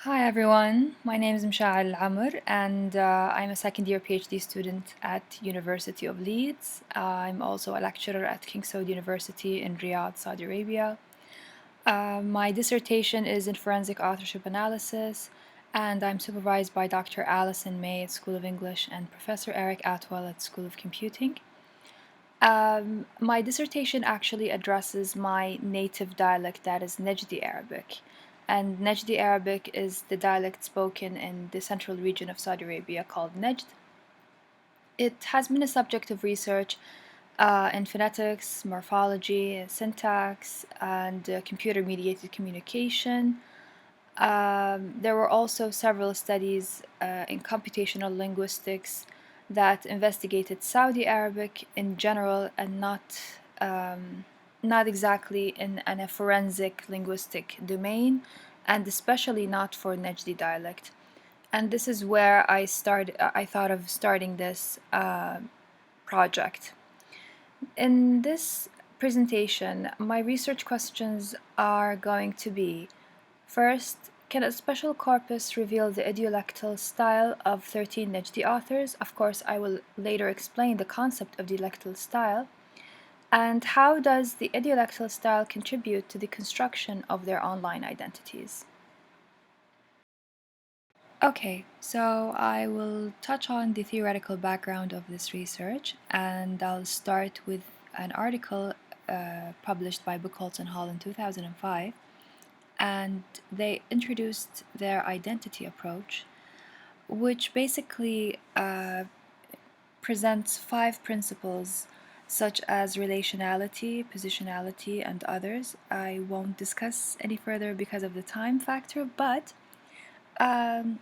Hi everyone, my name is Mashael Alamr and I'm a second year PhD student at University of Leeds. I'm also a lecturer at King Saud University in Riyadh, Saudi Arabia. My dissertation is in forensic authorship analysis and I'm supervised by Dr. Alison May at School of English and Professor Eric Atwell at School of Computing. My dissertation actually addresses my native dialect, that is Najdi Arabic. And Najdi Arabic is the dialect spoken in the central region of Saudi Arabia called Najd. It has been a subject of research in phonetics, morphology, syntax, and computer mediated communication. There were also several studies in computational linguistics that investigated Saudi Arabic in general and not exactly in a forensic linguistic domain, and especially not for Najdi dialect. And this is where I thought of starting this project. In this presentation, my research questions are going to be: first, can a special corpus reveal the idiolectal style of 13 Najdi authors? Of course, I will later explain the concept of dialectal style. And how does the idiolectal style contribute to the construction of their online identities? Okay, so I will touch on the theoretical background of this research, and I'll start with an article published by Buchholz and Hall in 2005, and they introduced their identity approach, which basically presents 5 principles such as relationality, positionality, and others. I won't discuss any further because of the time factor, but um,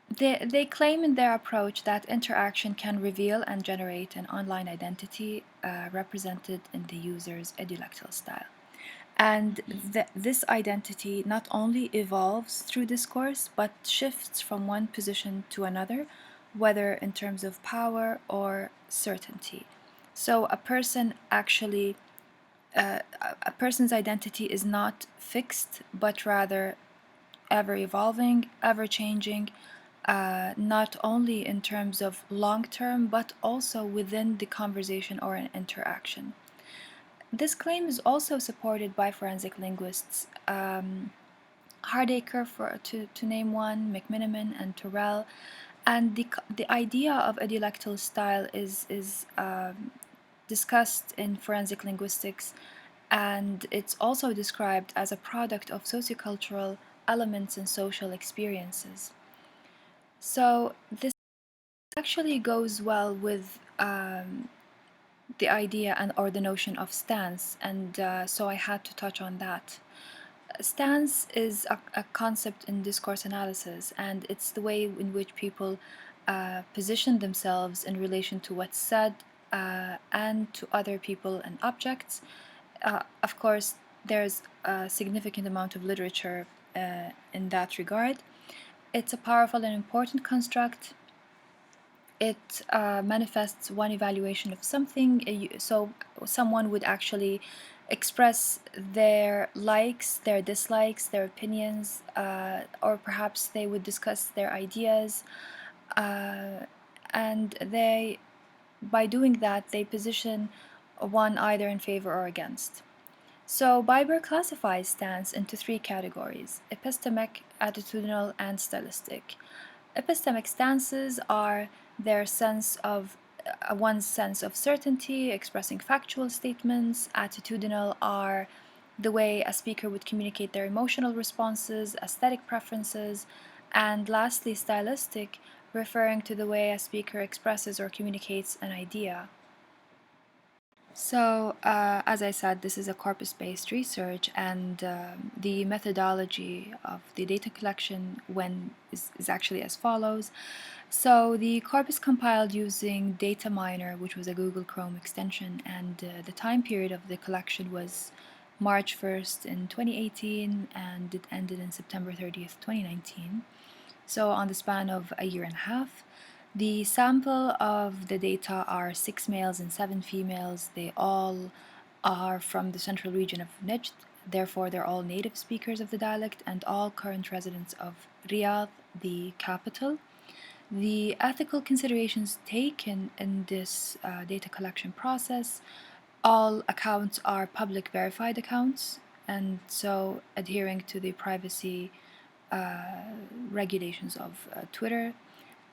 they claim in their approach that interaction can reveal and generate an online identity represented in the user's idiolectal style. And this identity not only evolves through discourse, but shifts from one position to another, whether in terms of power or certainty. So a person's identity is not fixed, but rather ever evolving, ever changing, not only in terms of long term, but also within the conversation or an interaction. This claim is also supported by forensic linguists Hardacre, to name one, McMiniman, and Terrell. And the idea of idiolectal style is discussed in forensic linguistics, and it's also described as a product of sociocultural elements and social experiences. So this actually goes well with the idea and or the notion of stance, and so I had to touch on that. Stance is a concept in discourse analysis, and it's the way in which people position themselves in relation to what's said and to other people and objects. Of course, there's a significant amount of literature in that regard. It's a powerful and important construct. It manifests one evaluation of something, so someone would actually express their likes, their dislikes, their opinions, or perhaps they would discuss their ideas, uh, and by doing that, they position one either in favor or against. So Biber classifies stance into 3 categories: epistemic, attitudinal, and stylistic. Epistemic stances are their sense of one's sense of certainty, expressing factual statements. Attitudinal are the way a speaker would communicate their emotional responses, aesthetic preferences, and lastly, stylistic, referring to the way a speaker expresses or communicates an idea. So, as I said, this is a corpus-based research, and the methodology of the data collection is actually as follows. So, the corpus compiled using Data Miner, which was a Google Chrome extension, and the time period of the collection was March 1st in 2018, and it ended in September 30th, 2019. So, on the span of a year and a half. The sample of the data are 6 males and 7 females. They all are from the central region of Najd. therefore they're all native speakers of the dialect and all current residents of Riyadh, the capital. The ethical considerations taken in this data collection process, all accounts are public verified accounts, and so adhering to the privacy regulations of Twitter,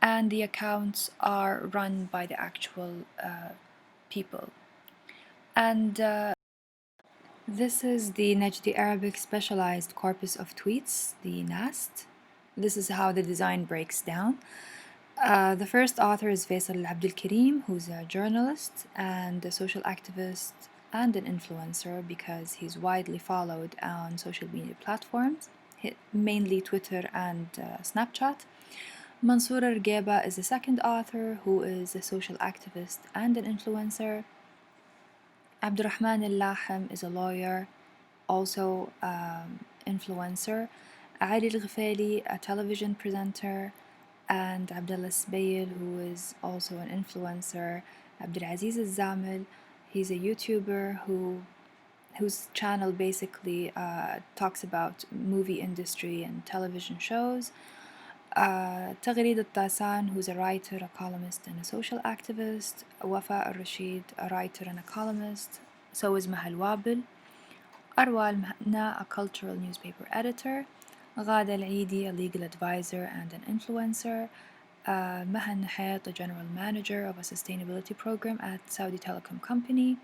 and the accounts are run by the actual people. And this is the Najdi Arabic specialized corpus of tweets, the NAST. This is how the design breaks down. The first author is Faisal Abdul Karim, who's a journalist and a social activist and an influencer because he's widely followed on social media platforms, mainly Twitter and Snapchat. Mansour Rgeba is the second author, who is a social activist and an influencer. Abdurrahman Al-Lahem is a lawyer, also influencer. Ali Al-Ghifali, a television presenter, and Abdullah Sbail, who is also an influencer. Abdulaziz Al-Zamil, he's a YouTuber whose channel basically talks about movie industry and television shows. Tagreed Al-Tasan, who's a writer, a columnist, and a social activist. Wafa Al-Rashid, a writer and a columnist. So is Mahal Wabil. Arwa Al-Mahna, a cultural newspaper editor. Ghada Al-Eidi, a legal advisor and an influencer. Mahan Nahayat, a general manager of a sustainability program at Saudi Telecom Company.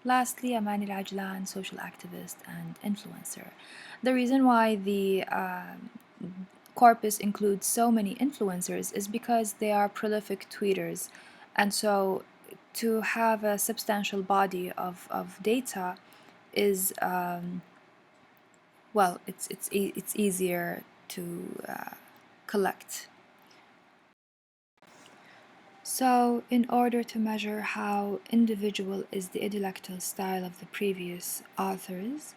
Lastly, Amani Al-Ajlan, social activist and influencer. The reason why the corpus includes so many influencers is because they are prolific tweeters. And so to have a substantial body of data is, well, it's easier to collect. So, in order to measure how individual is the idiolectal style of the previous authors,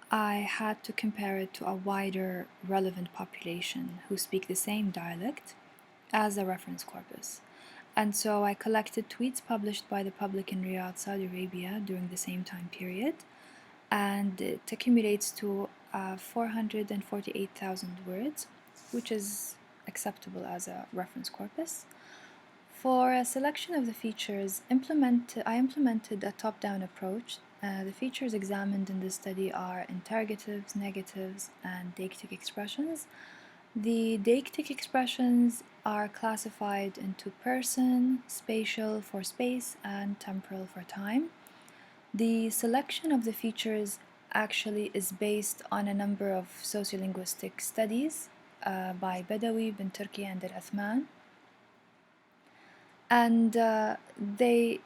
I had to compare it to a wider relevant population who speak the same dialect as a reference corpus. And so I collected tweets published by the public in Riyadh, Saudi Arabia during the same time period, and it accumulates to 448,000 words, which is acceptable as a reference corpus. For a selection of the features, I implemented a top-down approach. The features examined in this study are interrogatives, negatives, and deictic expressions. The deictic expressions are classified into person, spatial for space, and temporal for time. The selection of the features actually is based on a number of sociolinguistic studies by Badawi, bin Turki, and Al-Athman. And the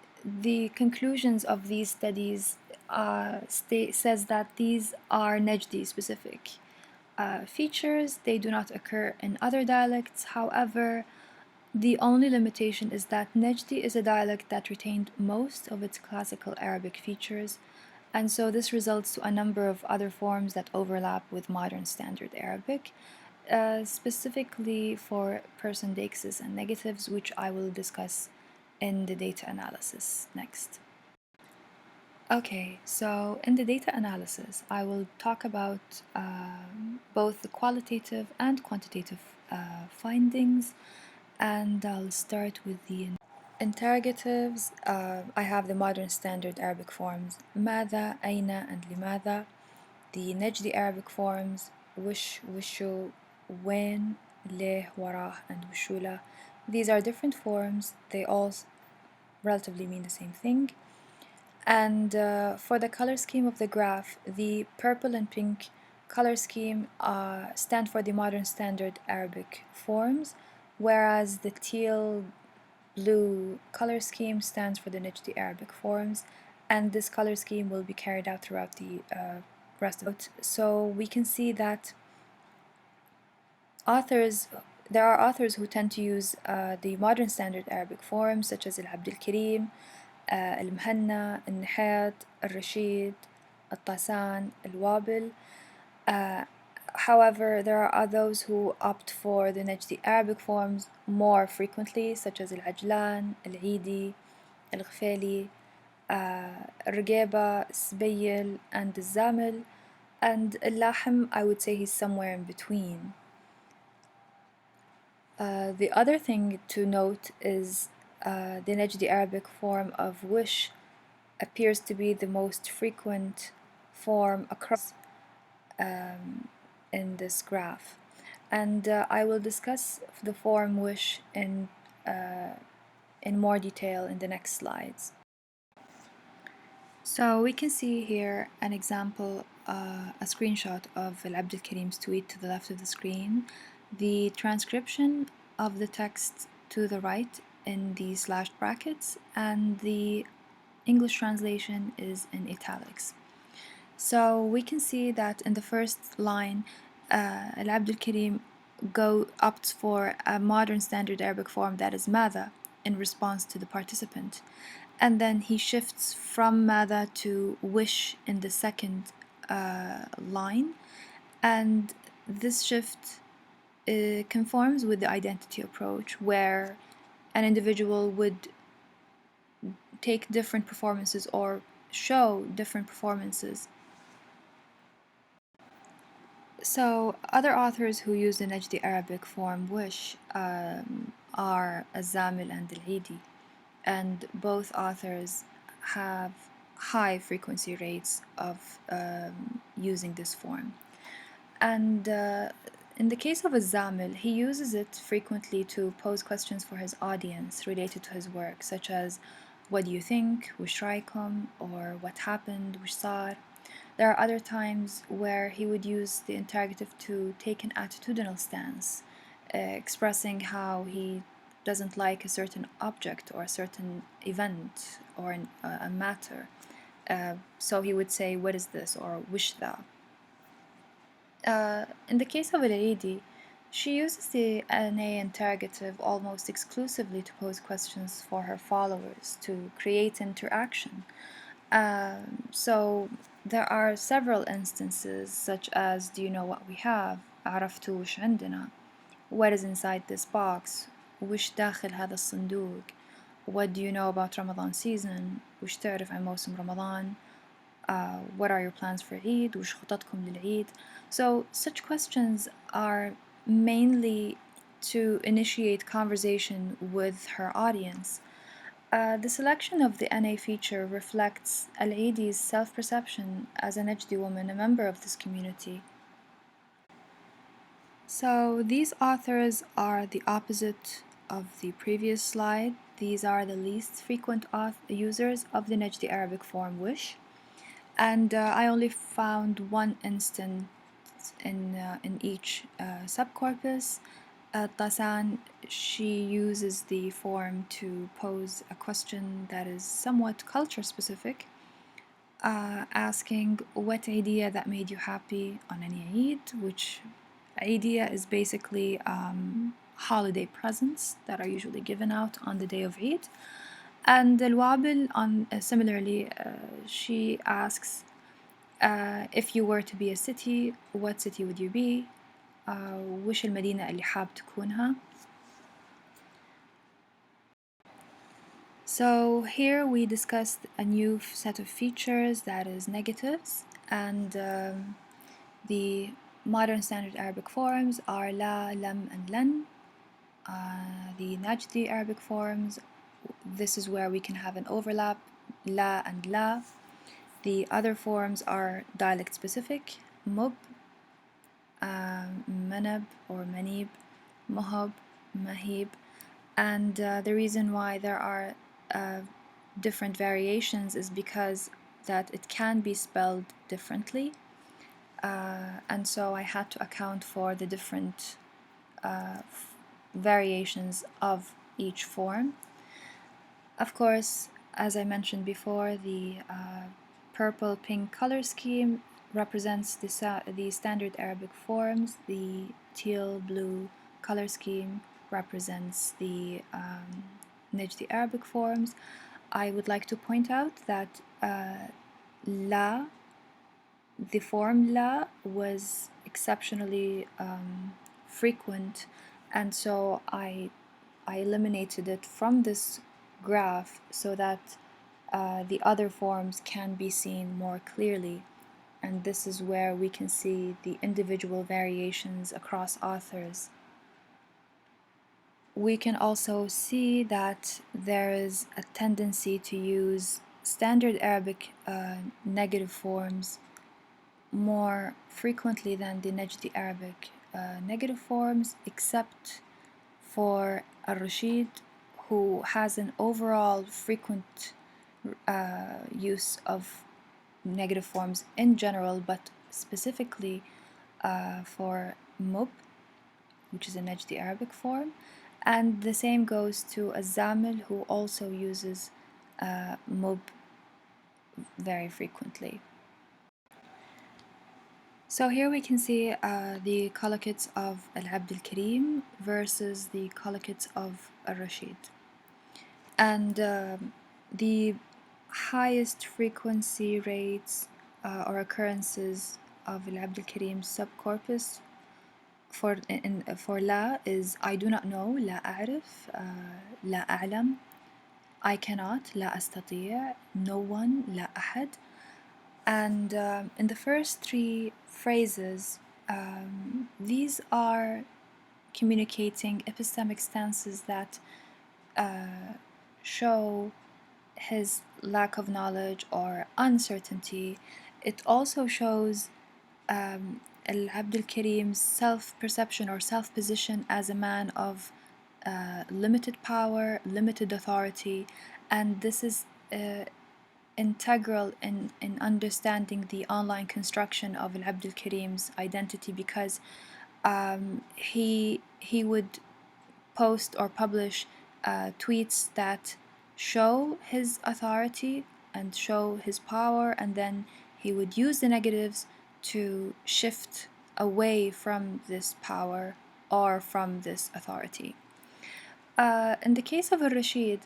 conclusions of these studies says that these are Najdi specific features. They do not occur in other dialects. However, the only limitation is that Najdi is a dialect that retained most of its classical Arabic features, and so this results to a number of other forms that overlap with modern standard Arabic, specifically for person deixis and negatives, which I will discuss in the data analysis next. Okay, so in the data analysis, I will talk about both the qualitative and quantitative findings, and I'll start with the interrogatives. I have the modern standard Arabic forms ماذا, أين, and لماذا. The Najdi Arabic forms وش, وشو, وين, ليه, وراه, and وشولا. These are different forms. They all relatively mean the same thing. And for the color scheme of the graph, the purple and pink color scheme stand for the modern standard Arabic forms, whereas the teal blue color scheme stands for the Najdi Arabic forms, and this color scheme will be carried out throughout the rest of it. So we can see that there are authors who tend to use the modern standard Arabic forms, such as Abdul Karim, المهنا, النحات, الرشيد, الطاسان, الوابل. However, there are those who opt for the Najdi Arabic forms more frequently, such as Al-Ajlan, Al-Eidi, Al-Ghifali, Al-Rgeba, Sbail, and Al-Zamil. And اللحم, I would say he's somewhere in between. The other thing to note is the Najdi Arabic form of wish appears to be the most frequent form across in this graph. And I will discuss the form wish in more detail in the next slides. So we can see here an example, a screenshot of Al Abdul Karim's tweet to the left of the screen, the transcription of the text to the right in the slashed brackets, and the English translation is in italics. So we can see that in the first line, Al Abdul Karim opts for a modern standard Arabic form that is mada in response to the participant. And then he shifts from mada to wish in the second line. And this shift conforms with the identity approach, where an individual would take different performances or show different performances. So other authors who use the Najdi Arabic form wish are Azamil and Al-Eidi, and both authors have high frequency rates of using this form. And in the case of Azamil, he uses it frequently to pose questions for his audience related to his work, such as what do you think, وش رأيكم, or what happened, وش صار. There are other times where he would use the interrogative to take an attitudinal stance, expressing how he doesn't like a certain object or a certain event or a matter. So he would say, what is this, or wish that. In the case of Al-Eidi, she uses the NA interrogative almost exclusively to pose questions for her followers, to create interaction. So there are several instances, such as, do you know what we have? عرفتوا وش عندنا? What is inside this box? وش داخل هذا الصندوق? What do you know about Ramadan season? وش تعرف عن موسم رمضان? What are your plans for Eid? وش خططكم للعيد? So such questions are mainly to initiate conversation with her audience. The selection of the NA feature reflects Al-Eidi's self-perception as a Najdi woman, a member of this community. So these authors are the opposite of the previous slide. These are the least frequent users of the Najdi Arabic form wish. And I only found one instance in each subcorpus. Tasan, she uses the form to pose a question that is somewhat culture specific, asking what idea that made you happy on any Eid, which idea is basically holiday presents that are usually given out on the day of Eid. And Al-Wabil, similarly, she asks, if you were to be a city, what city would you be? وش المدينة اللي حاب تكونها? So here we discussed a new set of features, that is negatives, and the modern standard Arabic forms are la, lam, and lan. The Najdi Arabic forms, this is where we can have an overlap, la and la. The other forms are dialect specific, mub, manab or manib, mohab, mahib, and the reason why there are different variations is because that it can be spelled differently, and so I had to account for the different variations of each form. Of course, as I mentioned before, the purple-pink color scheme represents the standard Arabic forms. The teal-blue color scheme represents the Najdi Arabic forms. I would like to point out that la, the form la, was exceptionally frequent, and so I eliminated it from this graph so that the other forms can be seen more clearly. and this is where we can see the individual variations across authors. We can also see that there is a tendency to use standard Arabic negative forms more frequently than the Najdi Arabic negative forms, except for Al-Rashid, who has an overall frequent use of negative forms in general, but specifically for mub, which is a Najdi Arabic form. And the same goes to Al-Zamil, who also uses mub very frequently. So here we can see the collocates of Al-Abd al-Karim versus the collocates of Al-Rashid. And the highest frequency rates or occurrences of Al-Abd al-Karim subcorpus for لا is I do not know, لا أعرف, لا أعلم, I cannot, لا أستطيع, no one, لا أحد. And in the first three phrases, these are communicating epistemic stances that show his lack of knowledge or uncertainty. It also shows Al-Abd al-Karim's self-perception or self-position as a man of limited power, limited authority, and this is integral in understanding the online construction of Al-Abd al-Karim's identity, because he would post or publish tweets that show his authority and show his power, and then he would use the negatives to shift away from this power or from this authority. In the case of Al-Rashid,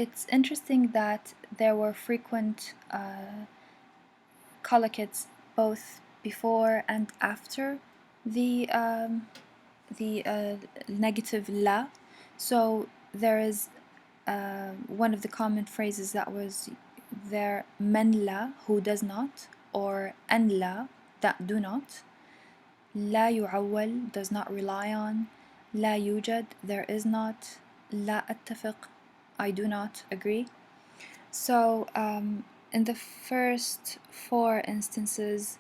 it's interesting that there were frequent collocates both before and after the negative la. So there is one of the common phrases that was there, man la, who does not, or an la, that do not. لا يعول, does not rely on. لا يوجد, there is not. لا أتفق, I do not agree. So in the first four instances,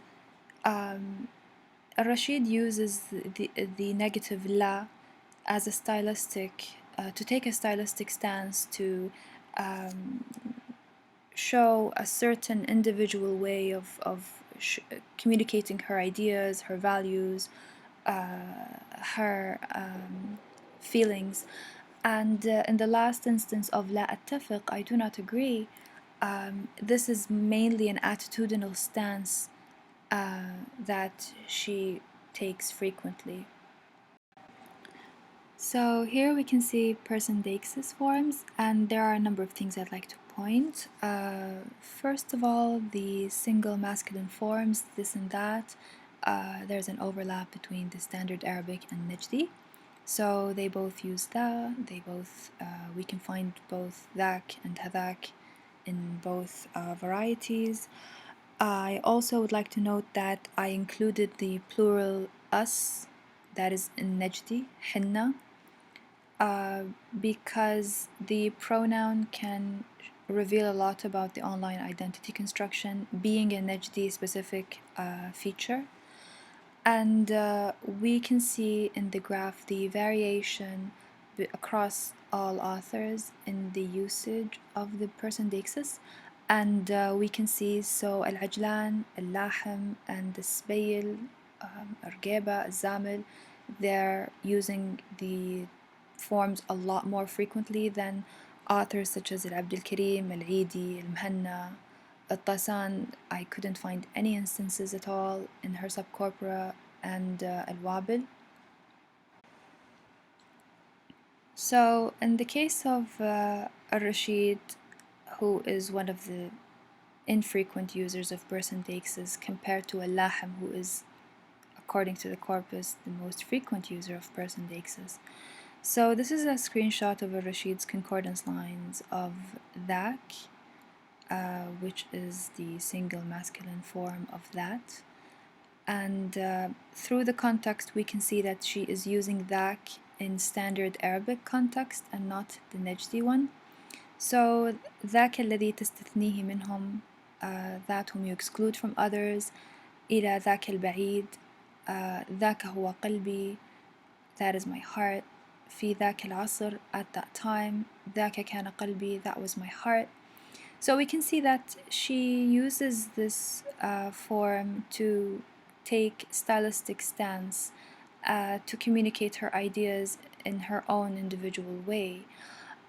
Rashid uses the negative la as a stylistic, to take a stylistic stance to show a certain individual way of communicating her ideas, her values, her feelings. And in the last instance of لا أتفق, I do not agree, this is mainly an attitudinal stance that she takes frequently. So here we can see person deixis forms, and there are a number of things I'd like to point. First of all, the single masculine forms, this and that, there's an overlap between the standard Arabic and Najdi. So they both use da, we can find both ذاك and هذاك in both varieties. I also would like to note that I included the plural us, that is in Najdi, حنة, because the pronoun can reveal a lot about the online identity construction, being a Najdi specific feature. And we can see in the graph the variation across all authors in the usage of the person deixis. And we can see, so Al-Ajlan, Al-Lahm, and the Sbayl, Argeba, Al-Zamil, they're using the forms a lot more frequently than authors such as Al-Abd al-Karim, Al-Eidi, Al-Muhanna, Al-Tasan. I couldn't find any instances at all in her subcorpora, and Al-Wabil. So in the case of Al-Rashid, who is one of the infrequent users of person deixis, compared to Al-Lahm, who is, according to the corpus, the most frequent user of person deixis. So this is a screenshot of Al-Rashid's concordance lines of ذاك, which is the single masculine form of that. And through the context, we can see that she is using ذاك in standard Arabic context and not the Najdi one. So ذاك الذي تستثنيه منهم, that whom you exclude from others. إلى ذاك البعيد, ذاك هو قلبي, that is my heart. في ذاك العصر, at that time. ذاك كان قلبي, that was my heart. So we can see that she uses this form to take stylistic stance, to communicate her ideas in her own individual way.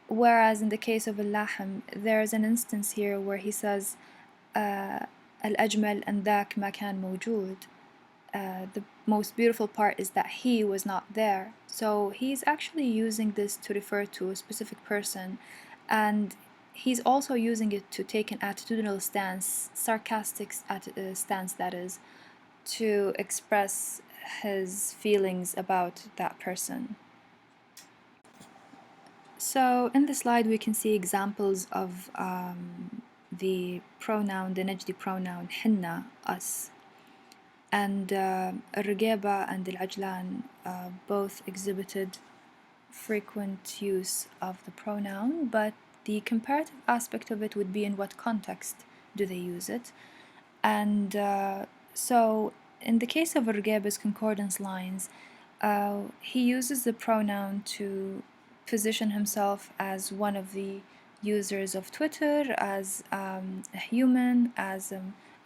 Whereas in the case of Al-Lahm, there's an instance here where he says, الأجمل أن ذاك ما كان موجود. The most beautiful part is that he was not there. So he's actually using this to refer to a specific person, and he's also using it to take an attitudinal stance, sarcastic stance that is, to express his feelings about that person. So in the slide we can see examples of the pronoun, the Najdi pronoun حنا, us. And الرقيبة and العجلان both exhibited frequent use of the pronoun, but the comparative aspect of it would be in what context do they use it. And so in the case of الرقيب's concordance lines, he uses the pronoun to position himself as one of the users of Twitter, as a human, as a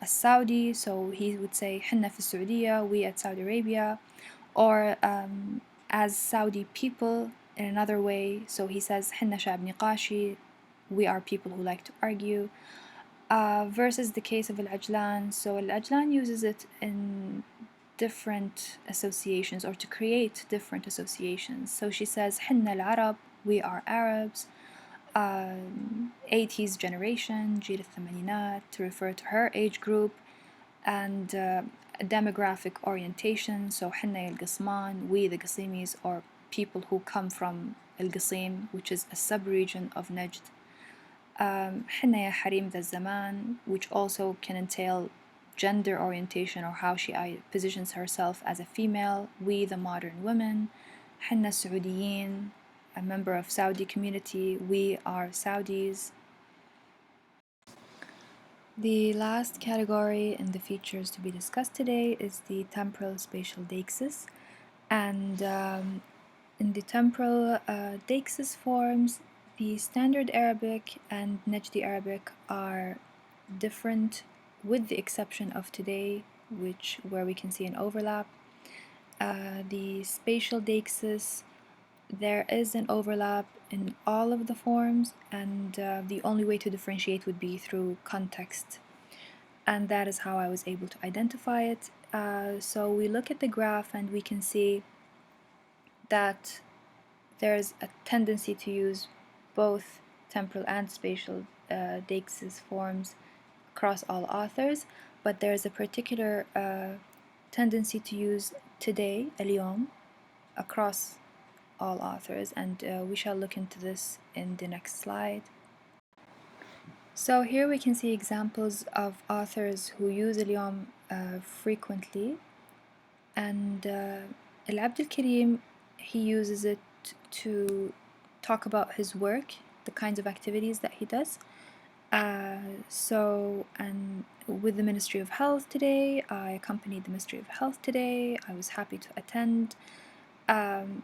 Saudi, so he would say حنا في السعودية, we at Saudi Arabia, or as Saudi people in another way, so he says حنا شعب نقاشي, we are people who like to argue, versus the case of Al-Ajlan. So Al-Ajlan uses it in different associations, or to create different associations. So she says حنا العرب, we are Arabs, 80s generation, جيل الثمانينات, to refer to her age group, and demographic orientation, so حنا يا القصمان, we the Qasimis, or people who come from Al-Qasim, which is a sub-region of Najd. حنا يا حريم ذا الزمان, which also can entail gender orientation, or how she positions herself as a female, we the modern women. حنا السعوديين, a member of Saudi community, we are Saudis. The last category in the features to be discussed today is the temporal spatial deixis. And in the temporal deixis forms, the standard Arabic and Najdi Arabic are different, with the exception of today, where we can see an overlap. The spatial deixis, there is an overlap in all of the forms, and the only way to differentiate would be through context. And that is how I was able to identify it. So we look at the graph and we can see that there's a tendency to use both temporal and spatial deixis forms across all authors, but there's a particular tendency to use today, اليوم, across all authors, and we shall look into this in the next slide. So here we can see examples of authors who use اليوم frequently, and Al-Abd al-Karim, he uses it to talk about his work, the kinds of activities that he does. And with the Ministry of Health today, I accompanied the Ministry of Health today. I was happy to attend.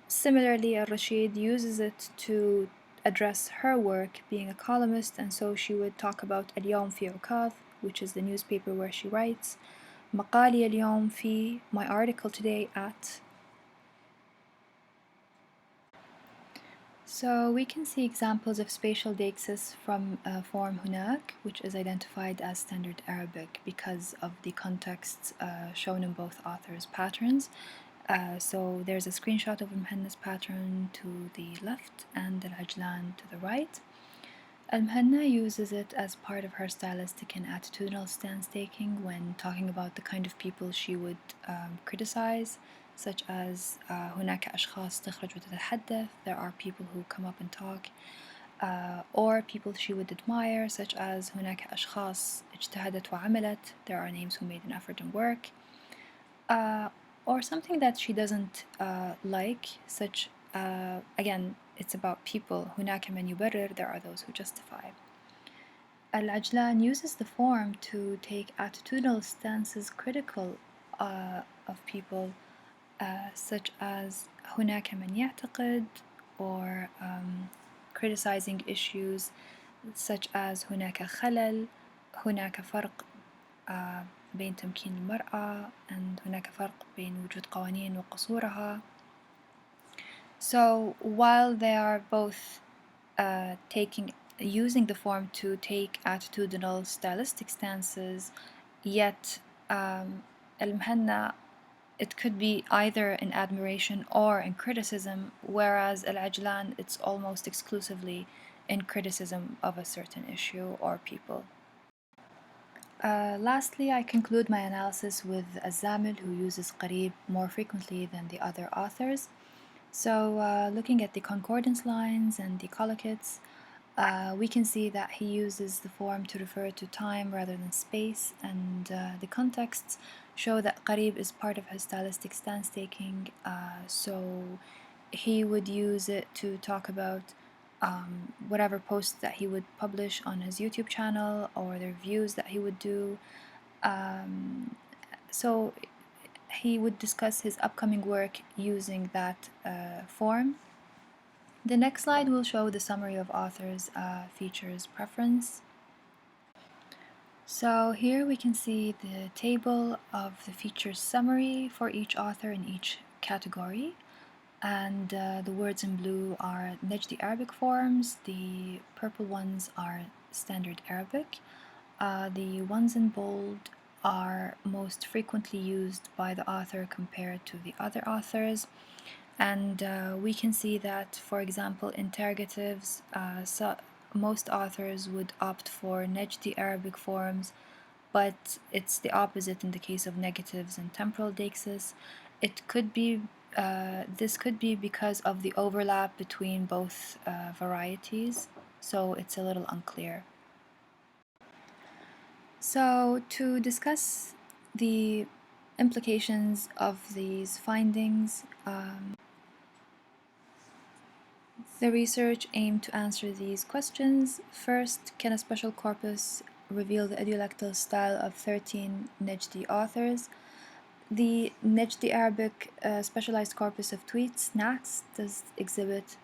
Similarly, Al-Rashid uses it to address her work being a columnist, and so she would talk about اليوم في عكاظ, which is the newspaper where she writes, مقالي اليوم في, my article today at. So we can see examples of spatial deixis from form هناك, which is identified as standard Arabic because of the contexts shown in both authors' patterns. So there's a screenshot of Al-Muhanna's pattern to the left and Al-Ajlan to the right. Al-Muhanna uses it as part of her stylistic and attitudinal stance taking when talking about the kind of people she would criticize, such as هناك أشخاص تخرج وتتحدث, there are people who come up and talk. or people she would admire, such as هناك أشخاص اجتهدت وعملت, there are names who made an effort and work, or something that she doesn't like, such again, it's about people. هناك من يبرر, there are those who justify. Al-Ajlan uses the form to take attitudinal stances critical of people, such as هناك من يعتقد, or criticizing issues such as هناك خلل, هناك فرق بين تمكين المرأة, and هناك فرق بين وجود قوانين وقصورها. So while they are both using the form to take attitudinal stylistic stances, yet المهنة, it could be either in admiration or in criticism, whereas Al-Ajlan, it's almost exclusively in criticism of a certain issue or people. Lastly, I conclude my analysis with Zamil, who uses قريب more frequently than the other authors. So looking at the concordance lines and the collocates, we can see that he uses the form to refer to time rather than space, and the contexts show that قريب is part of his stylistic stance taking, so he would use it to talk about whatever posts that he would publish on his YouTube channel or the reviews that he would do. So he would discuss his upcoming work using that form. The next slide will show the summary of authors' features preference. So here we can see the table of the features summary for each author in each category. And the words in blue are Najdi Arabic forms, the purple ones are standard Arabic. The ones in bold are most frequently used by the author compared to the other authors. And we can see that, for example, interrogatives, most authors would opt for Najdi Arabic forms, but it's the opposite in the case of negatives and temporal deixis. This could be because of the overlap between both varieties, so it's a little unclear. So to discuss the implications of these findings, the research aimed to answer these questions. First, can a special corpus reveal the idiolectal style of 13 Najdi authors? The Najdi Arabic specialized corpus of tweets, NATs, does exhibit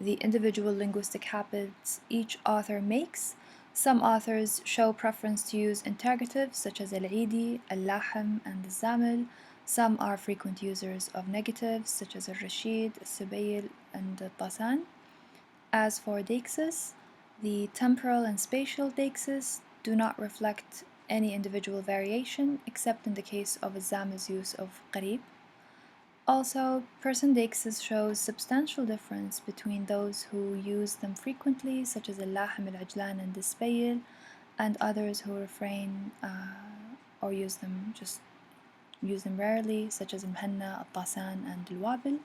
the individual linguistic habits each author makes. Some authors show preference to use interrogatives such as al-Eidi, al-Lahm, and al-Zamil. Some are frequent users of negatives such as al-Rashid, al-Subayl, and al-Tasan. As for deixis, the temporal and spatial deixis do not reflect any individual variation except in the case of al-Zamil's use of qarib. Also, person deixis shows substantial difference between those who use them frequently, such as al-Lahm, al-Ajlan, and al-Subayl, and others who refrain or use them rarely, such as al-Muhanna, al-Tasan, and al-Wabil.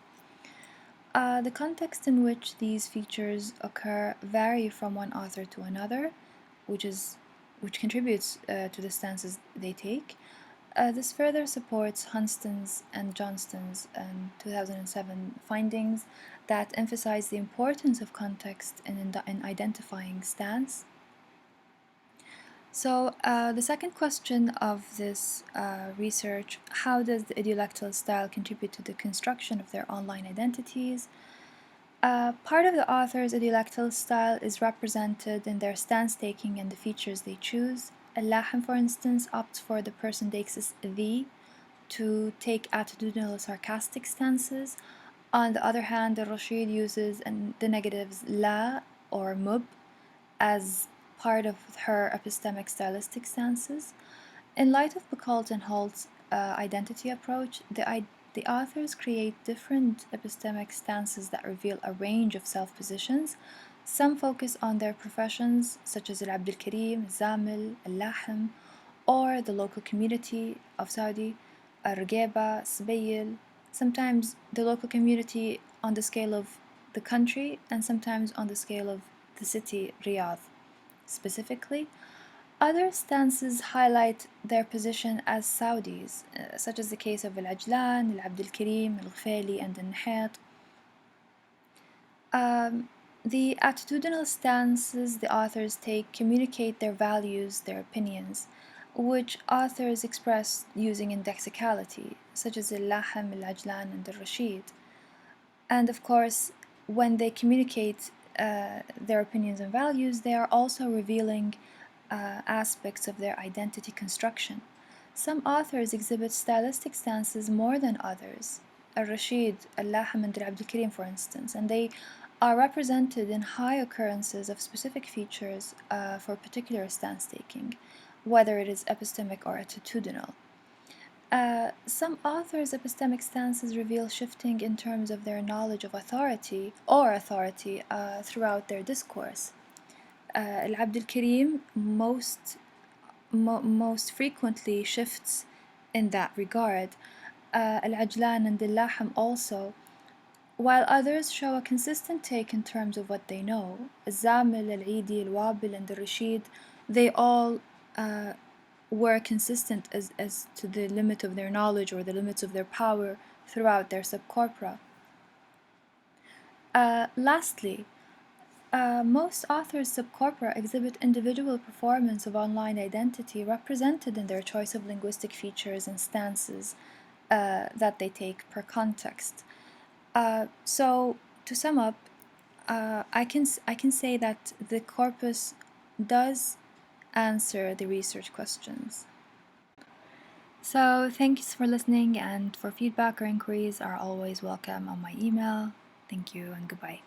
The context in which these features occur vary from one author to another, which contributes to the stances they take. This further supports Hunston's and Johnston's 2007 findings that emphasize the importance of context in identifying stance. So the second question of this research, how does the idiolectal style contribute to the construction of their online identities? Part of the author's idiolectal style is represented in their stance taking and the features they choose. Al-Lahm, for instance, opts for the person deixis the to take attitudinal sarcastic stances. On the other hand, Rashid uses the negatives la or mub as part of her epistemic stylistic stances. In light of Buchholz and Holt's identity approach, the authors create different epistemic stances that reveal a range of self-positions. Some focus on their professions, such as Abd al-Karim, Zamil, Al-Lahm, or the local community of Saudi, Rugeba, Subayl. Sometimes the local community on the scale of the country, and sometimes on the scale of the city Riyadh specifically. Other stances highlight their position as Saudis, such as the case of Al-Ajlan, Al-Abd al-Karim, Al-Ghfaili, and Al-Nahat. The attitudinal stances the authors take communicate their values, their opinions, which authors express using indexicality, such as Al-Lahm, Al-Ajlan, and Al-Rashid. And of course, when they communicate their opinions and values, they are also revealing aspects of their identity construction. Some authors exhibit stylistic stances more than others. Al-Rashid, Al-Lahm, and Abd al-Karim, for instance, and they are represented in high occurrences of specific features for particular stance taking, whether it is epistemic or attitudinal. Some authors' epistemic stances reveal shifting in terms of their knowledge of authority throughout their discourse. Al-Abd al-Karim most frequently shifts in that regard. Al-Ajlan and Al-Lahm also, while others show a consistent take in terms of what they know. Al-Zamil, Al-Eidi, Al-Wabil, and Al-Rashid, they all were consistent as to the limit of their knowledge or the limits of their power throughout their subcorpora. Lastly, most authors' subcorpora exhibit individual performance of online identity represented in their choice of linguistic features and stances that they take per context. So, to sum up, I can say that the corpus does answer the research questions. So, thanks for listening, and for feedback or inquiries are always welcome on my email. Thank you and goodbye.